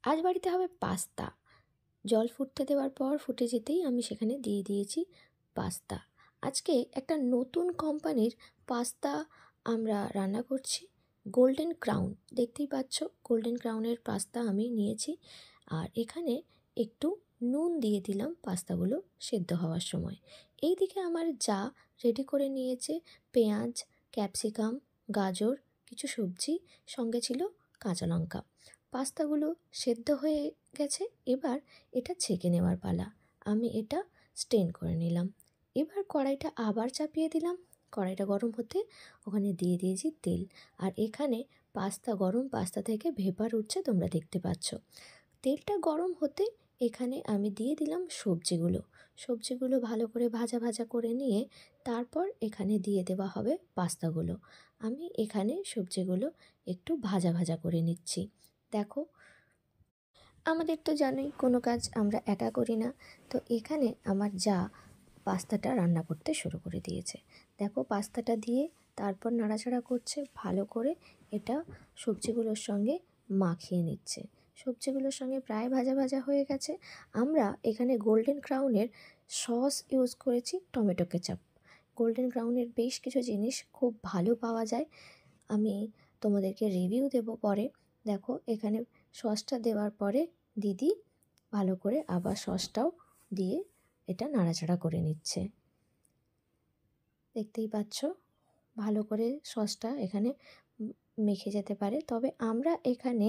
আজ বাড়িতে হবে পাস্তা। জল ফুটতে দেওয়ার পর ফুটে যেতেই আমি সেখানে দিয়ে দিয়েছি পাস্তা। আজকে একটা নতুন কোম্পানির পাস্তা আমরা রান্না করছি, গোল্ডেন ক্রাউন। দেখতেই পাচ্ছ গোল্ডেন ক্রাউনের পাস্তা আমি নিয়েছি। আর এখানে একটু নুন দিয়ে দিলাম পাস্তাগুলো সেদ্ধ হওয়ার সময়। এইদিকে আমার যা রেডি করে নিয়েছে পেঁয়াজ, ক্যাপসিকাম, গাজর, কিছু সবজি, সঙ্গে ছিল কাঁচা লঙ্কা। পাস্তাগুলো সেদ্ধ হয়ে গেছে, এবার এটা ছেঁকে নেওয়ার পালা। আমি এটা স্টেন করে নিলাম। এবার কড়াইটা আবার চাপিয়ে দিলাম। কড়াইটা গরম হতে ওখানে দিয়ে দিয়েছি তেল। আর এখানে গরম পাস্তা থেকে ভেপার উঠছে, তোমরা দেখতে পাচ্ছ। তেলটা গরম হতে এখানে আমি দিয়ে দিলাম সবজিগুলো ভালো করে ভাজা ভাজা করে নিয়ে তারপর এখানে দিয়ে দেওয়া হবে পাস্তাগুলো। আমি এখানে সবজিগুলো একটু ভাজা ভাজা করে নিচ্ছি। দেখো, আমাদের তো জানোই কোনো কাজ আমরা একা করি না। তো এখানে আমার যা পাস্তাটা রান্না করতে শুরু করে দিয়েছে। দেখো, পাস্তাটা দিয়ে তারপর নাড়াচাড়া করছে, ভালো করে এটা সবজিগুলোর সঙ্গে মাখিয়ে নিচ্ছে। সবজিগুলোর সঙ্গে প্রায় ভাজা ভাজা হয়ে গেছে। আমরা এখানে গোল্ডেন ক্রাউনের সস ইউজ করেছি, টমেটো কেচাপ। গোল্ডেন ক্রাউনের বেশ কিছু জিনিস খুব ভালো পাওয়া যায়, আমি তোমাদেরকে রিভিউ দেবো পরে। দেখো, এখানে সসটা দেওয়ার পরে দিদি ভালো করে আবার সসটাও দিয়ে এটা নাড়াচাড়া করে নিচ্ছে। দেখতেই পাচ্ছ ভালো করে সসটা এখানে মেখে যেতে পারে। তবে আমরা এখানে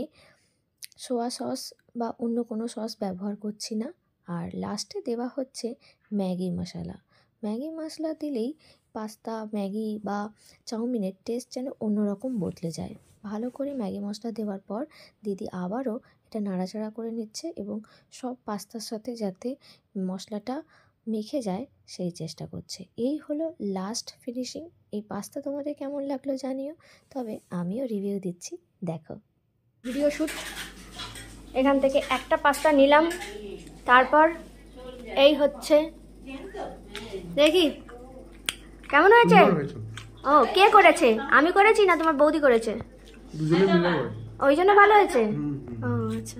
সোয়া সস বা অন্য কোনো সস ব্যবহার করছি না। আর লাস্টে দেওয়া হচ্ছে ম্যাগি মশলা। ম্যাগি মশলা দিলেই পাস্তা, ম্যাগি বা চাউমিনের টেস্ট যেন অন্যরকম বদলে যায়। ভালো করে ম্যাগি মশলা দেওয়ার পর দিদি আবারও এটা নাড়াচাড়া করে নিচ্ছে এবং সব পাস্তার সাথে যাতে মশলাটা মেখে যায় সেই চেষ্টা করছে। এই হলো লাস্ট ফিনিশিং। এই পাস্তা তোমাদের কেমন লাগলো জানিও, তবে আমিও রিভিউ দিচ্ছি, দেখো। ভিডিও শ্যুট এখান থেকে একটা পাস্তা নিলাম, তারপর এই হচ্ছে, দেখি কেমন হয়েছে। ও, কে করেছে? আমি করেছি না তোমার বৌদি করেছে? দুজনে মিলে। ওই জন্য ভালো হয়েছে। ও আচ্ছা।